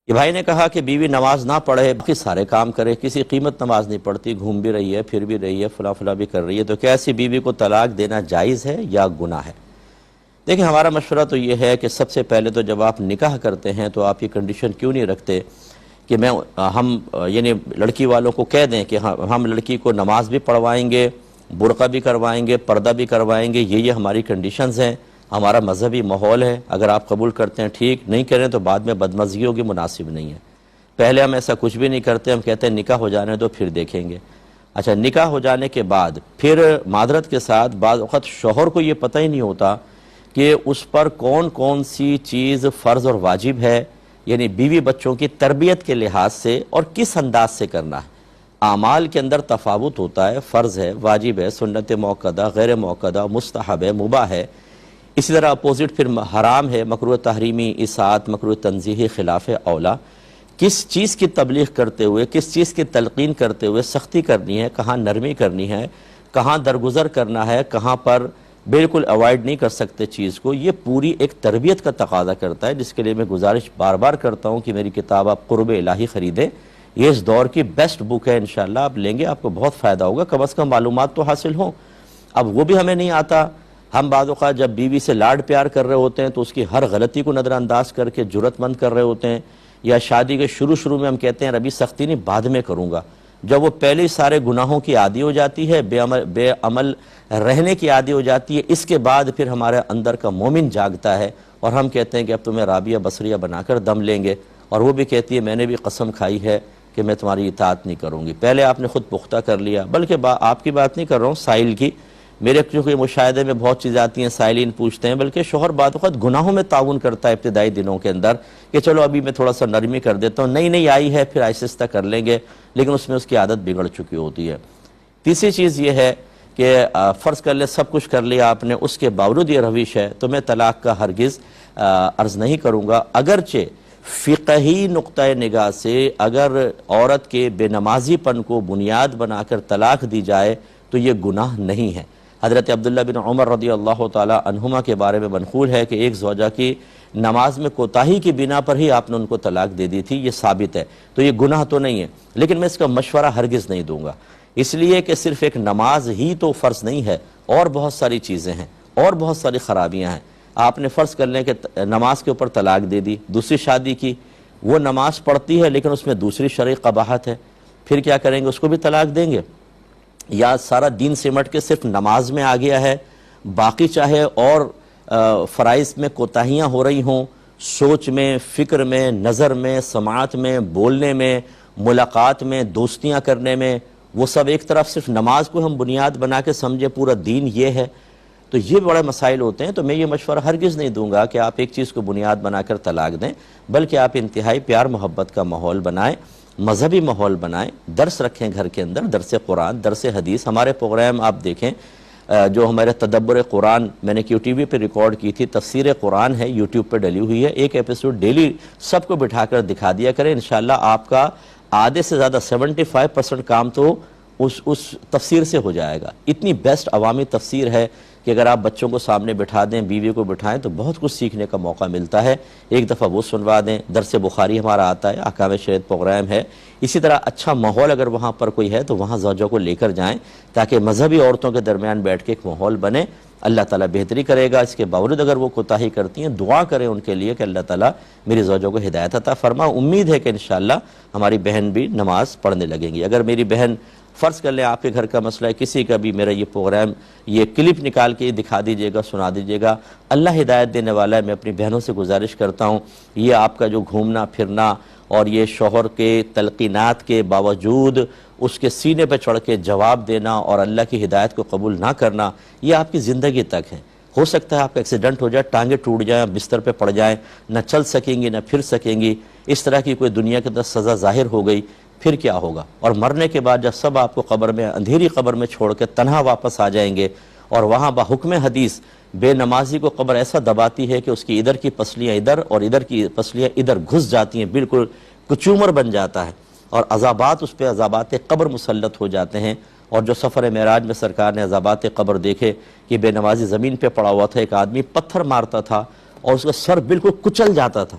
یہ بھائی نے کہا کہ بیوی نماز نہ پڑھے باقی سارے کام کرے، کسی قیمت نماز نہیں پڑھتی، گھوم بھی رہی ہے، پھر بھی رہی ہے، فلاں فلاں بھی کر رہی ہے، تو کیا ایسی بیوی کو طلاق دینا جائز ہے یا گناہ ہے؟ دیکھیں، ہمارا مشورہ تو یہ ہے کہ سب سے پہلے تو جب آپ نکاح کرتے ہیں تو آپ یہ کنڈیشن کیوں نہیں رکھتے کہ ہم یعنی لڑکی والوں کو کہہ دیں کہ ہم لڑکی کو نماز بھی پڑھوائیں گے، برقع بھی کروائیں گے، پردہ بھی کروائیں گے، یہ ہماری کنڈیشنز ہیں، ہمارا مذہبی ماحول ہے، اگر آپ قبول کرتے ہیں ٹھیک، نہیں کریں تو بعد میں بدمزگی ہوگی، مناسب نہیں ہے۔ پہلے ہم ایسا کچھ بھی نہیں کرتے، ہم کہتے ہیں نکاح ہو جانے تو پھر دیکھیں گے۔ اچھا، نکاح ہو جانے کے بعد پھر معذرت کے ساتھ بعض وقت شوہر کو یہ پتہ ہی نہیں ہوتا کہ اس پر کون کون سی چیز فرض اور واجب ہے، یعنی بیوی بچوں کی تربیت کے لحاظ سے، اور کس انداز سے کرنا ہے۔ اعمال کے اندر تفاوت ہوتا ہے، فرض ہے، واجب ہے، سنت موقدہ، غیر موقدہ، مستحب ہے، مباح ہے۔ اسی طرح اپوزٹ پھر حرام ہے، مکروہ تحریمی، اصاعت، مکروہ تنزیہی، خلاف اولا۔ کس چیز کی تبلیغ کرتے ہوئے، کس چیز کی تلقین کرتے ہوئے سختی کرنی ہے، کہاں نرمی کرنی ہے، کہاں درگزر کرنا ہے، کہاں پر بالکل اوائڈ نہیں کر سکتے چیز کو، یہ پوری ایک تربیت کا تقاضا کرتا ہے، جس کے لیے میں گزارش بار بار کرتا ہوں کہ میری کتاب آپ قرب الہی خریدیں۔ یہ اس دور کی بیسٹ بک ہے، انشاءاللہ آپ لیں گے، آپ کو بہت فائدہ ہوگا، کم از کم معلومات تو حاصل ہوں۔ اب وہ بھی ہمیں نہیں آتا، ہم بعض اوقات جب بیوی سے لاڈ پیار کر رہے ہوتے ہیں تو اس کی ہر غلطی کو نظر انداز کر کے جرأت مند کر رہے ہوتے ہیں، یا شادی کے شروع میں ہم کہتے ہیں ابھی سختی نہیں، بعد میں کروں گا۔ جب وہ پہلے سارے گناہوں کی عادی ہو جاتی ہے، بے عمل رہنے کی عادی ہو جاتی ہے، اس کے بعد پھر ہمارے اندر کا مومن جاگتا ہے اور ہم کہتے ہیں کہ اب تمہیں رابعہ بصریہ بنا کر دم لیں گے، اور وہ بھی کہتی ہے میں نے بھی قسم کھائی ہے کہ میں تمہاری اطاعت نہیں کروں گی۔ پہلے آپ نے خود پختہ کر لیا، بلکہ آپ کی بات نہیں کر رہا ہوں، سائل کی، میرے کیونکہ مشاہدے میں بہت چیزیں آتی ہیں، سائلین پوچھتے ہیں، بلکہ شوہر بعض وقت گناہوں میں تعاون کرتا ہے ابتدائی دنوں کے اندر کہ چلو ابھی میں تھوڑا سا نرمی کر دیتا ہوں، نہیں آئی ہے پھر آہستہ کر لیں گے، لیکن اس میں اس کی عادت بگڑ چکی ہوتی ہے۔ تیسری چیز یہ ہے کہ فرض کر لیں سب کچھ کر لیا آپ نے، اس کے باوجود یہ روش ہے تو میں طلاق کا ہرگز عرض نہیں کروں گا، اگرچہ فقہی نقطہ نگاہ سے اگر عورت کے بے نمازی پن کو بنیاد بنا کر طلاق دی جائے تو یہ گناہ نہیں ہے۔ حضرت عبداللہ بن عمر رضی اللہ تعالی عنہما کے بارے میں منقول ہے کہ ایک زوجہ کی نماز میں کوتاہی کی بنا پر ہی آپ نے ان کو طلاق دے دی تھی، یہ ثابت ہے، تو یہ گناہ تو نہیں ہے، لیکن میں اس کا مشورہ ہرگز نہیں دوں گا، اس لیے کہ صرف ایک نماز ہی تو فرض نہیں ہے، اور بہت ساری چیزیں ہیں، اور بہت ساری خرابیاں ہیں۔ آپ نے فرض کر لیں کہ نماز کے اوپر طلاق دے دی، دوسری شادی کی، وہ نماز پڑھتی ہے لیکن اس میں دوسری شرعی قباحت ہے، پھر کیا کریں گے؟ اس کو بھی طلاق دیں گے؟ یا سارا دین سمٹ کے صرف نماز میں آ گیا ہے، باقی چاہے اور فرائض میں کوتاہیاں ہو رہی ہوں، سوچ میں، فکر میں، نظر میں، سماعت میں، بولنے میں، ملاقات میں، دوستیاں کرنے میں، وہ سب ایک طرف صرف نماز کو ہم بنیاد بنا کے سمجھے پورا دین یہ ہے، تو یہ بڑے مسائل ہوتے ہیں۔ تو میں یہ مشورہ ہرگز نہیں دوں گا کہ آپ ایک چیز کو بنیاد بنا کر طلاق دیں، بلکہ آپ انتہائی پیار محبت کا ماحول بنائیں، مذہبی ماحول بنائیں، درس رکھیں گھر کے اندر، درس قرآن، درس حدیث۔ ہمارے پروگرام آپ دیکھیں، جو ہمارے تدبر قرآن میں نے کیو ٹی وی پہ ریکارڈ کی تھی، تفسیر قرآن ہے، یوٹیوب پہ ڈلی ہوئی ہے، ایک ایپیسوڈ ڈیلی سب کو بٹھا کر دکھا دیا کریں، انشاءاللہ آپ کا آدھے سے زیادہ 75% کام تو اس تفسیر سے ہو جائے گا۔ اتنی بیسٹ عوامی تفسیر ہے کہ اگر آپ بچوں کو سامنے بٹھا دیں، بیوی کو بٹھائیں تو بہت کچھ سیکھنے کا موقع ملتا ہے۔ ایک دفعہ وہ سنوا دیں، درس بخاری ہمارا آتا ہے، احکام شریعت پروگرام ہے۔ اسی طرح اچھا ماحول اگر وہاں پر کوئی ہے تو وہاں زوجوں کو لے کر جائیں تاکہ مذہبی عورتوں کے درمیان بیٹھ کے ایک ماحول بنے۔ اللہ تعالیٰ بہتری کرے گا۔ اس کے باوجود اگر وہ کوتاہی کرتی ہیں، دعا کریں ان کے لیے کہ اللہ تعالیٰ میری زوجوں کو ہدایت عطا فرما۔ امید ہے کہ انشاءاللہ ہماری بہن بھی نماز پڑھنے لگیں گی۔ اگر میری بہن فرض کر لیں آپ کے گھر کا مسئلہ ہے، کسی کا بھی میرا یہ پروگرام، یہ کلپ نکال کے دکھا دیجئے گا، سنا دیجئے گا، اللہ ہدایت دینے والا ہے۔ میں اپنی بہنوں سے گزارش کرتا ہوں، یہ آپ کا جو گھومنا پھرنا اور یہ شوہر کے تلقینات کے باوجود اس کے سینے پہ چڑھ کے جواب دینا اور اللہ کی ہدایت کو قبول نہ کرنا، یہ آپ کی زندگی تک ہے۔ ہو سکتا ہے آپ کا ایکسیڈنٹ ہو جائے، ٹانگیں ٹوٹ جائیں، بستر پہ پڑ جائیں، نہ چل سکیں گی نہ پھر سکیں گی، اس طرح کی کوئی دنیا کے اندر سزا ظاہر ہو گئی، پھر کیا ہوگا؟ اور مرنے کے بعد جب سب آپ کو قبر میں، اندھیری قبر میں چھوڑ کے تنہا واپس آ جائیں گے، اور وہاں بحکم حدیث بے نمازی کو قبر ایسا دباتی ہے کہ اس کی ادھر کی پسلیاں ادھر اور ادھر کی پسلیاں ادھر گھس جاتی ہیں، بالکل کچومر بن جاتا ہے، اور عذابات اس پہ عذابات قبر مسلط ہو جاتے ہیں۔ اور جو سفر معراج میں سرکار نے عذابات قبر دیکھے کہ بے نمازی زمین پہ پڑا ہوا تھا، ایک آدمی پتھر مارتا تھا اور اس کا سر بالکل کچل جاتا تھا،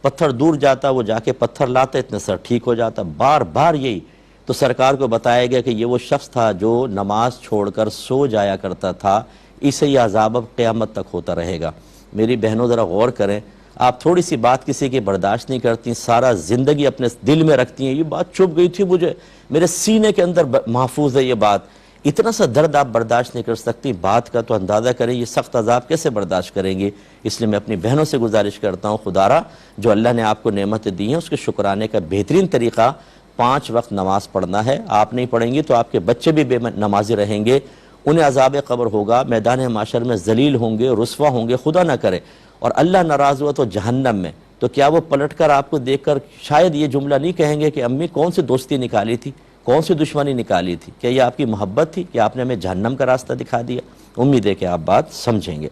پتھر دور جاتا وہ جا کے پتھر لاتا اتنے سر ٹھیک ہو جاتا، بار بار یہی تو سرکار کو بتایا گیا کہ یہ وہ شخص تھا جو نماز چھوڑ کر سو جایا کرتا تھا، اسے یہ عذاب اب قیامت تک ہوتا رہے گا۔ میری بہنوں ذرا غور کریں، آپ تھوڑی سی بات کسی کی برداشت نہیں کرتی، سارا زندگی اپنے دل میں رکھتی ہیں، یہ بات چپ گئی تھی مجھے، میرے سینے کے اندر محفوظ ہے یہ بات، اتنا سا درد آپ برداشت نہیں کر سکتی، بات کا تو اندازہ کریں یہ سخت عذاب کیسے برداشت کریں گی۔ اس لیے میں اپنی بہنوں سے گزارش کرتا ہوں، خدا را جو اللہ نے آپ کو نعمتیں دی ہیں اس کے شکرانے کا بہترین طریقہ 5 وقت نماز پڑھنا ہے۔ آپ نہیں پڑھیں گی تو آپ کے بچے بھی بے نمازی رہیں گے، انہیں عذاب قبر ہوگا، میدان معاشر میں ذلیل ہوں گے، رسوا ہوں گے، خدا نہ کرے، اور اللہ ناراض ہوا تو جہنم میں۔ تو کیا وہ پلٹ کر آپ کو دیکھ کر شاید یہ جملہ نہیں کہیں گے کہ امی کون سی دوستی نکالی تھی، کون سی دشمنی نکالی تھی، کیا یہ آپ کی محبت تھی کہ آپ نے ہمیں جہنم کا راستہ دکھا دیا؟ امید ہے کہ آپ بات سمجھیں گے۔